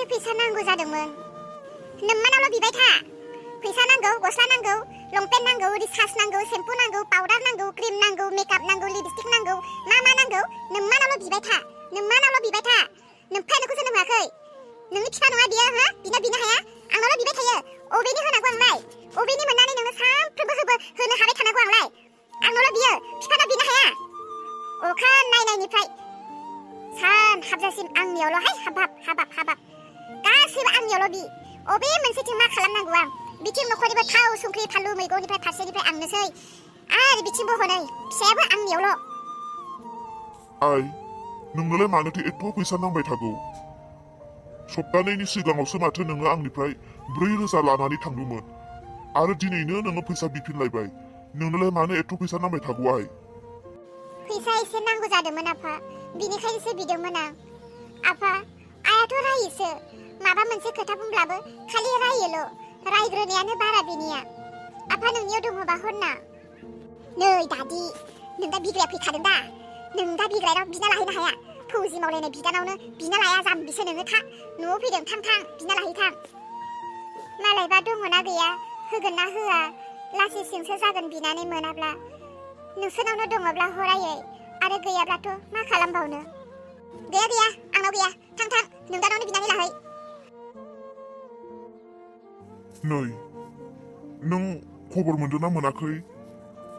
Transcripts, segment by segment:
एसे फैसा नांगौ जादोंमोन। नोम्मानावल' बिबाय था। फैसा नांगौ, गस्ला नांगौ, लंपेन्ट नांगौ, रिचार्ज नांगौ, सेम्पु नांगौ, पाउडार नांगौ, क्रिम नांगौ, मेकआप नांगौ, लिपस्टिक नांगौ, मा नांगौ नोम्मानावल' बिबाय था। नोम्मानावल' बिबाय था। नोम्फायानोखौ जोनोम होआखै। नोंनि बिफा नङा बियो हा? बिनो हाया। आंनावल' बिबाय थायो। अबेनि होनांगौ आंलाय? अबेनि मोननानै नोङो सानफ्रोमबो होनो हाबाय थानांगौ आंलाय? आंनावल' बियो। बिफानाव बिनो हाया। अखा नायनायनिफ्राय सान हाबजासिम आंनियावल'हाय हाबाब। गासैबो आंनियावल' बि। अबे मोनसेथिं मा खालामनांगौ आं? बिथिं न'खरनिबो थाव, संख्रि, फानलु, मैगंनिफ्राय फारसेनिफ्राय आंनोसै। आरो बिथिंबो हनै फिसायाबो आंनियावल'। आइ, नोंनोलाय मानोथो एथ' फैसा नांबाय थागौ? सप्तानैनि सिगाङावसो माथो नोङो आंनिफ्राय 4,000 लानानै थांदोंमोन। आरो दिनैनो नोङो फैसा बिफिनलायबाय। नोंनोलाय मानो एथ' फैसा नांबाय थागौ आइ? फैसा एसे नांगौ जादोंमोन आफा। बिनिखायनोसो बिदोंमोन आं। आफा, आइयाथ' रायोसो। माबा मोनसे खोथा बुंब्लाबो खालि रायोल'। रायग्रोनायानो बारा बिनिया। आफा नोंनियाव दङबा हरना। नै दादि, नों दा बिग्राया फैखादों दा। नों दा बिग्रायाव बिना लाहैनो हाया। फौजि मावलायनाय बिदानावनो बिना लाया जाम्बिसो नोङो था। न'आव फैदों थां बिना लाहैथां। मालायबा दङना गैया, होगोन ना होआ, लासिंसिंसो जागोन बिनानै मोनाब्ला। नोंसोरनावनो दङब्ला हरायै, आरो गैयाब्लाथ' मा खालामबावनो? गैया, आंनाव गैया। थां, नोंदानावनो बिनानै लाहै। नै, नों खबर मोनदोंना मोनाखै?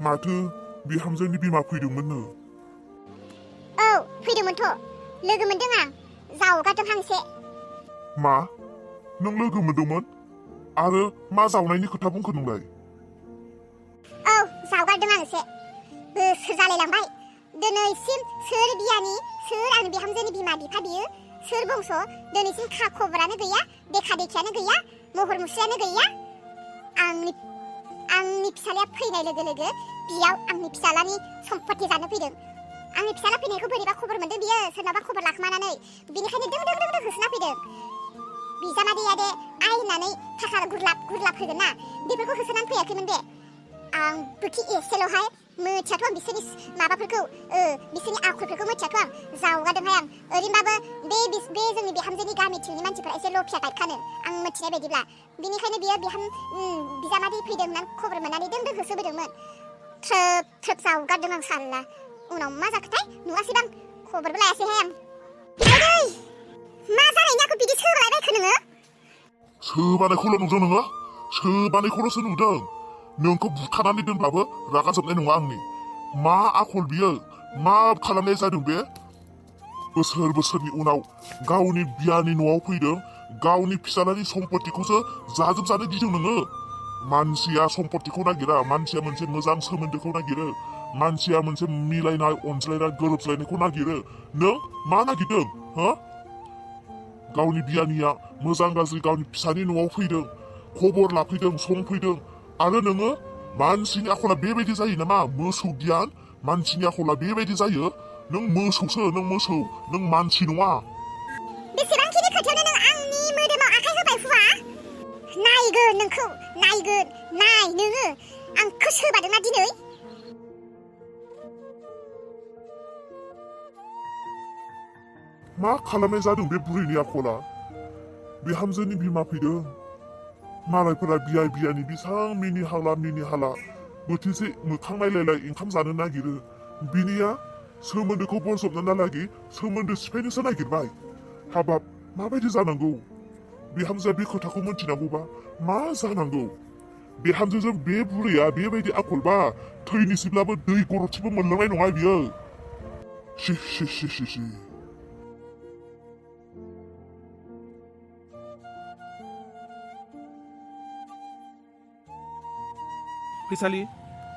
माथो बिहामजोनि बिमा फैदोंमोननो। औ, फैदोंमोनथ'। लोगो मोनदों आं। जावगारदों हांसे। मा? नों लोगो मोनदोंमोन? आरो मा जावनायनि खोथा बुंखो नोंलाय? औ, जावगारदों आं एसे। बोसोर जालायलांबाय। दिनैसिम सोर बियानि, सोर आंनि बिहामजोनि बिमा बिफा बियो, सोर बंस' दिनैसिम खबरानो गैया, देखा देखियानो गैया, महर मुस्रियानो गैया। आंनि फिसालाया फैनाय लोगो लोगो बियाव आंनि फिसालानि सम्पत्ति जानो फैदों। आंनि फिसाला फैनायखौ बोरैबा खबर मोनदों बियो, सोरनावबा खबर लाखोमानानै। बिनिखायनो दों होसोना फैदों। बिजामादैया दे आइ होननानै थाखा गुरलाब होगोन ना, बेफोरखौ होसोनानै फैयाखैमोन बे। आं बोखि एसेल'हाय मिथियाथ' आं बिसोरनि माबाफोरखौ, बिसोरनि आखलफोरखौ मिथियाथ' आं। जावगारदोंहाय आं। ओरैनोबाबो बे जोंनि बिहामजोनि गामिथिंनि मानसिफ्रा एसे लफिया टाइपखानो, आं मिथिनाय बायदिब्ला। बिनिखायनो बियो बिजामादै फैदों होननानै खबर मोननानै दों होसोबोदोंमोन। थ्रोब जावगारदों आं साल्ला। उनाव मा जाखोथाय नुवासैबा आं, खबरबो लायासैहाय आं। आइदै, मा जानायनि आंखौ बिदि सोबालायबायखो नोङो? सोबानायखौल' नुदों नोङो? सोबानायखौल'सो नुदों। नोंखौ बुथारनानै दोनब्लाबो रागा जोबनाय नङा आंनि। मा आखल बियो? मा खालामनाय जादों बे? बोसोरनि उनाव गावनि बियानि न'आव फैदों, गावनि फिसालानि सम्पत्तिखौसो जाजोबजानो गिदों नोङो। मानसिया सम्पत्तिखौ नागिरा, मानसिया मोनसे मोजां सोमोन्दोखौ नागिरो, मानसिया मोनसे मिलायनाय, अनज्लायनाय, गोरोबज्लायनायखौ नागिरो। नों मा नागिरदों हो? गावनि बियानिया मोजां गाज्रि गावनि फिसानि न'आव फैदों, खबर लाफैदों, संफैदों, आरो नोङो मानसिनि आखला बेबायदि जायो नामा? मोसौ गियान, मानसिनि आखला बेबायदि जायो? नों मोसौसो, नों मोसौ, नों मानसि नङा। बेसेबांखिनि खोथायावनो नों आंनि मोदोमाव आखाइ होबाय हुआ? नायगोन नोंखौ, नायगोन, नाय नोङो आंखौ सोबादोंना दिनै? मा खालामनाय जादों बे बुरैनि आखला? बिहामजोनि बिमा फैदों, मालायफोरा बियानि बेसां मिनि हाला बोथिसे मोखां नायलायलाय ओंखाम जानो नागिरो। बिनिया सोमोन्दोखौ बजबनानैलागि सोमोन्दो सिफायनोसो नागिरबाय। हाबाब, माबायदि जानांगौ? बिहामजोआ बे खोथाखौ मिथिनांगौबा मा जानांगौ? बिहामजोजों बे बुरैया बेबायदि आखलबा थैनोसैब्लाबो दै गरदसेबो मोनलोंनाय नङा बियो। सि। फैसालि,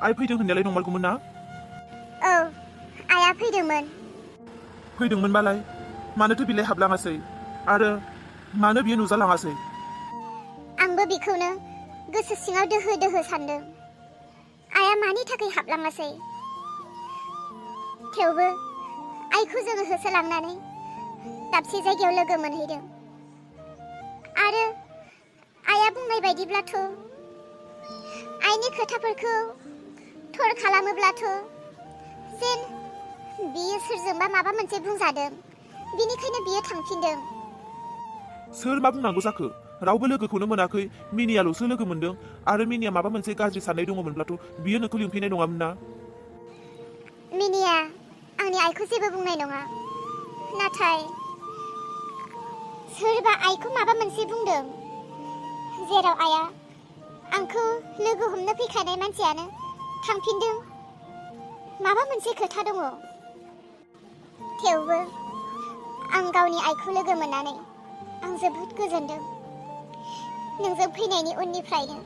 आइ फैदों होननायालाय नंमारगौमोन ना? औ, आइया फैदोंमोन। फैदोंमोनबालाय मानोथो बिलाइ हाबलाङासै? आरो मानो बियो नुजालाङासै? आंबो बेखौनो गोसो सिङाव दोहो सानदों। आइया मानि थाखाय हाबलाङासै? थेवबो आइखौ जोङो होसोलांनानै दाबसे जायगायाव लोगो मोनहैदों। आरो आइया बुंनाय बायदिब्लाथ' आइनि खोथाफोरखौ थर खालामोब्लाथ' जेन बियो सोरजोंबा माबा मोनसे बुंजादों, बिनिखायनो बियो थांफिनदों। सोर मा बुंनांगौ जाखो रावबो लोगोखौनो मोनाखै मिनियाल'सो लोगो मोनदों आरो मिनिया माबा मोनसे गाज्रि साननाय दङमोनब्लाथ' बियो नोंखौ लिंफैनाय नङामोन ना मिनिया आंनि आइखौ जेबो बुंनाय नङा नाथाय सोरबा आइखौ माबा मोनसे बुंदों जेराव आइया आंखौ लोगो हमनो फैखानाय मानसियानो थांफिनदों माबा मोनसे खोथा दङ थेवबो आं गावनि आइखौ लोगो मोननानै आं जोबोद गोजोनदों नोंजों फैनायनि उननिफ्रायनो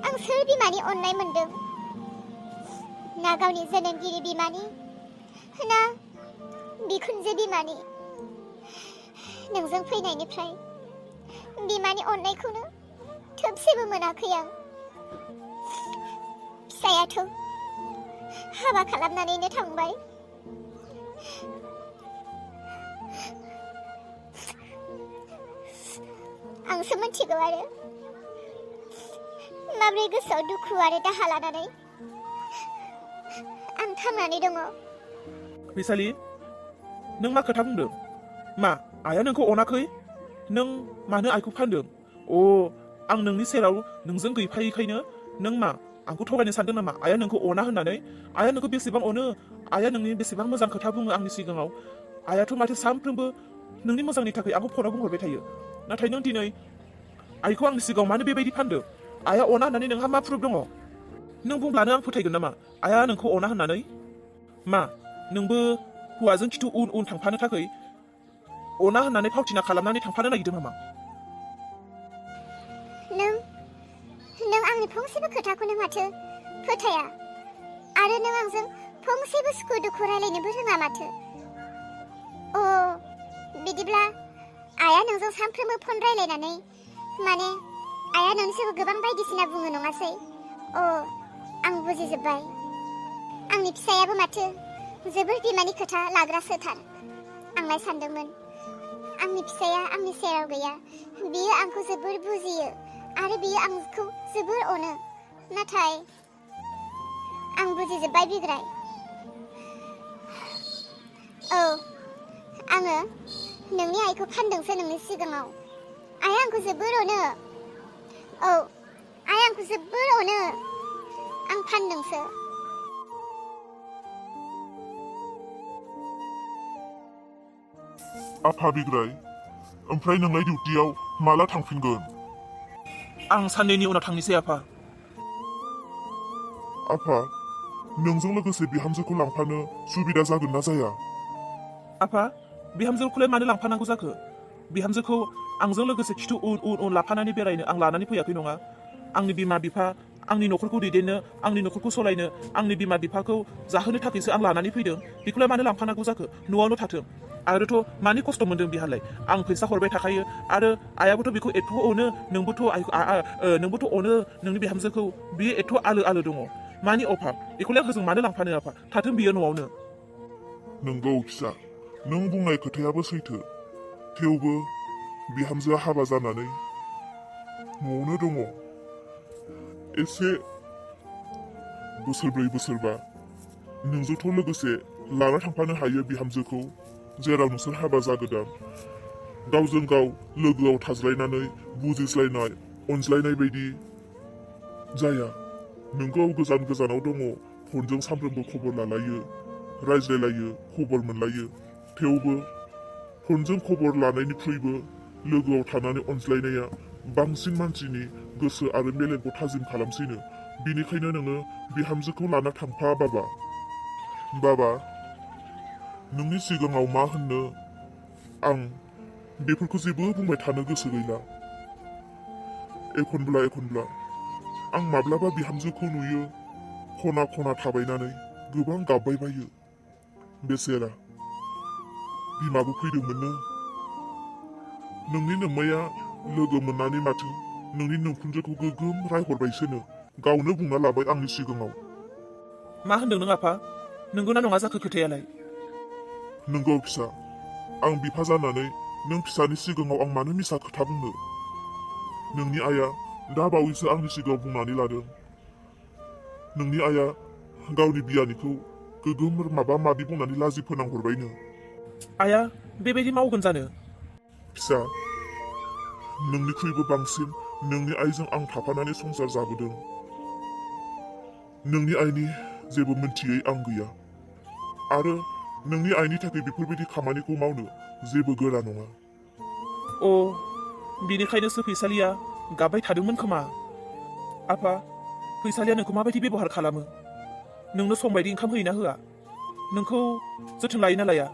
आं सोर बिमानि अननाय मोनदों ना गावनि जोनोमगिरि बिमानि ना बिखुनजो बिमानि नोंजों फैनायनिफ्राय बिमानि अननायखौनो थोबसेबो मोनाखै आं फिसायाथ' हाबा खालामनानैनो थांबाय आंसो मिथिगौ आरो माब्रै गोसोआव दुखु आरो दाहा लानानै आं थांनानै दङ फैसालि नों मा खोथा बुंदों मा आइया नोंखौ अनाखै नों मानो आइखौ फानदों आं नोंनि सेराव नोंजों गैफायैखायनो नों मा आंखौ थगायनो सानदों नामा आइया नोंखौ अना होननानै आइया नोंखौ बेसेबां अनो आइया नोंनि बेसेबां मोजां खोथा बुङो आंनि सिगाङाव आइयाथ' माथो सानफ्रोमबो नोंनि मोजांनि थाखाय आंखौ फनाव बुंहरबाय थायो नाथाय नों दिनै आइखौ आंनि सिगाङाव मानो बेबायदि फानदों आइया अना होननानै नोंहा मा प्रुफ दङ नों बुंब्लानो आं फोथायगोन नामा आइया नोंखौ अना होननानै मा नोंबो हौवाजों खिथु उन उन थांफानो थाखाय अना होननानै फावथिना खालामनानै थांफानो नागिरदों नामा नों आंनि फंसेबो खोथाखौनो माथो फोथाया आरो नों आंजों फंसेबो सुखु दुखु रायलायनोबो रोङा माथो बिदिब्ला आइया नोंजों सानफ्रोमबो फन रायलायनानै माने आइया नोंनि सिगाङाव गोबां बायदिसिना बुङो नङासै आं बुजिजोब्बाय आंनि फिसायाबो माथो जोबोर बिमानि खोथा लाग्रासोथार आंलाय सानदोंमोन आंनि फिसाया आंनि सेराव गैया बियो आंखौ जोबोर बुजियो आरो बियो आंखौ जोबोर अनो नाथाय आं बुजिजोब्बाय बिग्राय आङो नोंनि आइखौ फानदोंसो नोंनि सिगाङाव आइया आंखौ जोबोर अनो आइया आंखौ जोबोर अनो आं फानदोंसो आफा बिग्राय ओमफ्राय नोंलाय डिउटियाव माला थांफिनगोन आं साननैनि उनाव थांनोसै आफा आफा नोंजों लोगोसे बिहामजोखौ लांफानो सुबिदा जागोन ना जाया आफा बिहामजोखौलाय मानो लांफानांगौ जाखो बिहामजोखौ आंजों लोगोसे खिथु उन उन उन लाफानानै बेरायनो आं लानानै फैयाखै नङा आंनि बिमा बिफा आंनि न'खरखौ दैदेननो आंनि न'खरखौ सालायनो आंनि बिमा बिफाखौ जाहोनो थाखायसो आं लानानै फैदों बेखौलाय मानो लांफानांगौ जाखो न'आवनो थाथों आरोथ' मानि खस्थ' मोनदों बिहालाय आं फैसा हरबाय थाखायो आरो आइयाबोथ' बेखौ एथ' अनो नोंबोथ' अनो नोंनि बिहामजोखौ बियो एथ' आलो आलो दङ मानि अभाब बेखौलाय होजों मानो लांफानो आफा थाथों बियो न'आवनो नंगौ फिसा नों बुंनाय खोथायाबो सैथो थेवबो बिहामजोआ हाबा जानानै न'आवनो दङ एसे बोसोरब्रै बोसोरबा नोंजोंथ' लोगोसे लाना थांफानो हायो बिहामजोखौ जेराव नोंसोर हाबा जागोदान गावजों गाव लोगोआव थाज्लायनानै बुजिज्लायनाय अनज्लायनाय बायदि जाया नोंगौ गोजान गोजानाव दङ फनजों सानफ्रोमबो खबर लालायो रायज्लायलायो खबर मोनलायो थेवबो फनजों खबर लानायनिख्रुइबो लोगोआव थानानै अनज्लायनाया बांसिन मानसिनि गोसो आरो मेलेमखौ थाजिम खालामसिनो बिनिखायनो नोङो बिहामजोखौ लाना थांफा बाबा नोंनि सिगाङाव मा होननो आं बेफोरखौ जेबो बुंबाय थानो गोसो गैला एखनब्ला आं माब्लाबा बिहामजोखौ नुयो खना खना थाबायनानै गोबां गाबबाय बायो बेसेरा बिमाबो फैदोंमोननो नोंनि नोम्माया लोगो मोननानै माथो नोंनि नोंखुनजोखौ गोगोम रायहरबायसोनो गावनो बुंना लाबाय आंनि सिगाङाव मा होनदों नों आफा नंगौना नङा जाखो खोथायालाय नंगौ फिसा आं बिफा जानानै नों फिसानि सिगाङाव आं मानो मिसा खोथा बुंनो नोंनि आइया दा बावैसो आंनि सिगाङाव बुंनानै लादों नोंनि आइया गावनि बियानिखौ गोगोम माबा माबि बुंनानै लाजि फोनांहरबायनो आइया बेबायदि मावगोन जानो फिसा नोंनिख्रुइबो बांसिन नोंनि आइजों आं थाफानानै संसार जाबोदों। नोंनि आइनि जेबो मोनथियै आं गैया आरो नोंनि आइनि थाखाय बेफोरबायदि खामानिखौ मावनो जेबो गोरा नङा। अ बेनिखायनोसो फैसालिया गाबबाय थादोंमोन खोमा। आफा, फैसालिया नोंखौ माबायदि बेबहार खालामो? नोंनो सम बायदि ओंखाम होयोना होआ? नोंखौ जोथोन लायोना लाया?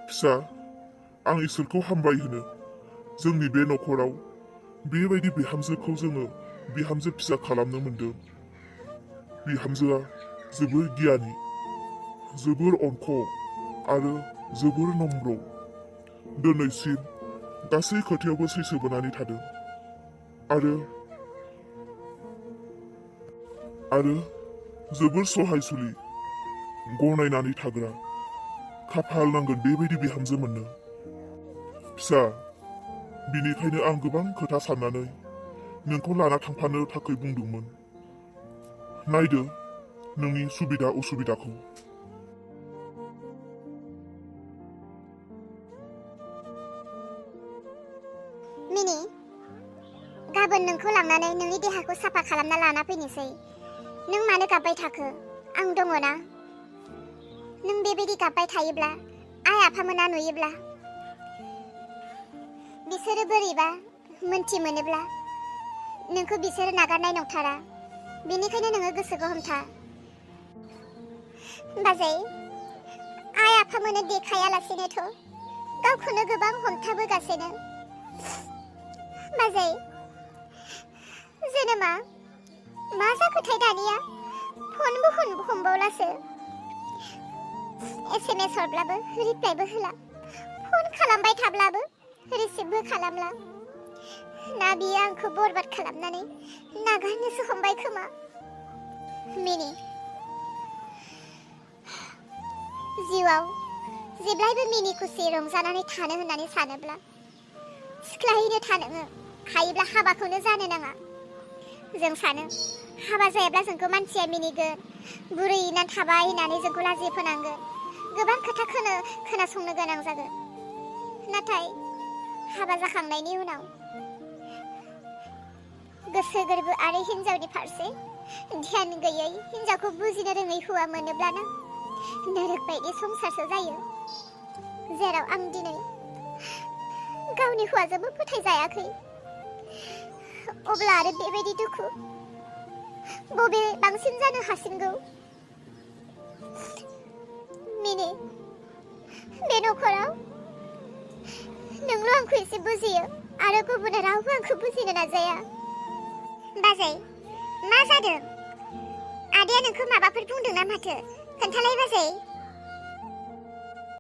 फिसा, आं इसोरखौ हामबाय होनो जोंनि बे नखराव बेबायदि बिहामजोखौ जोङो बिहामजो फिसा खालामनो मोनदों। बिहामजोआ जोबोर गियानि, जोबोर अनख' आरो जोबोर नम्र। दिनैसिम गासै खोथायावबो सैसो बोनानै थादों आरो जोबोर सहायसुलि, गनायनानै थाग्रा। खाफाल नांगोन बेबायदि बिहामजो मोननो। फिसा, बिनिखायनो आं गोबां खोथा साननानै नोंखौ लाना थांफानो थाखाय बुंदोंमोन। नायदो नोंनि सुबिदा उसुबिदाखौ। मिनि, गाबोन नोंखौ लांनानै नोंनि देहाखौ साफा खालामना लाना फैनोसै। नों मानो गाबबाय थाखो? आं दङ ना। नों बेबायदि गाबबाय थायोब्ला आइ आफामोना नुयोब्ला बिसोरो बोरैबा मोन्थि मोनोब्ला नोंखौ बिसोरो नागारनाय नंथारा। बेनिखायनो नोङो गोसोखौ हमथा। बाजै, आइ आफामोनो देखायालासेनोथ' गावखौनो गोबां हमथाबोगासिनो। बाजै, जेनेबा मा जाखोथाय दानिया? फनबो हमबावलासो। SMS हरब्लाबो रिप्लाइबो होला। फन खालामबाय थाब्लाबो रिसिभबो खालामला। ना बियो आंखौ बरबाद खालामनानै नागारनोसो हमबाय खोमा। मिनि, जिउआव जेब्लायबो मिनि खुसि रंजानानै थानो होननानै सानोब्ला सिख्लायैनो थानो हायोब्ला हाबाखौनो जानो नाङा। जों सानो हाबा जायाब्ला जोंखौ मानसिया मिनिगोन, बुरैना थाबाय होननानै जोंखौ लाजि फोनांगोन, गोबां खोथा खोनासंनो गोनां जागोन। नाथाय हाबा जाखांनायनि उनाव गोसो गोरबोआरि हिन्जावनि फारसे ध्यान गैयै, हिन्जावखौ बुजिनो रोङै हौवा मोनोब्लानो नरक बायदि संसारसो जायो। जेराव आं दिनै गावनि हौवाजोंबो फोथायजायाखै, अब्ला आरो बेबायदि दुखु बबे बांसिन जानो हासिनगौ? मिनि, बे नखराव नोंल' आंखौ एसे बुजियो आरो गुबुना रावबो आंखौ बुजिनो नाजाया। बाजै, मा जादों? आदाया नोंखौ माबाफोर बुंदों ना माथो? खोन्थालाय बाजै।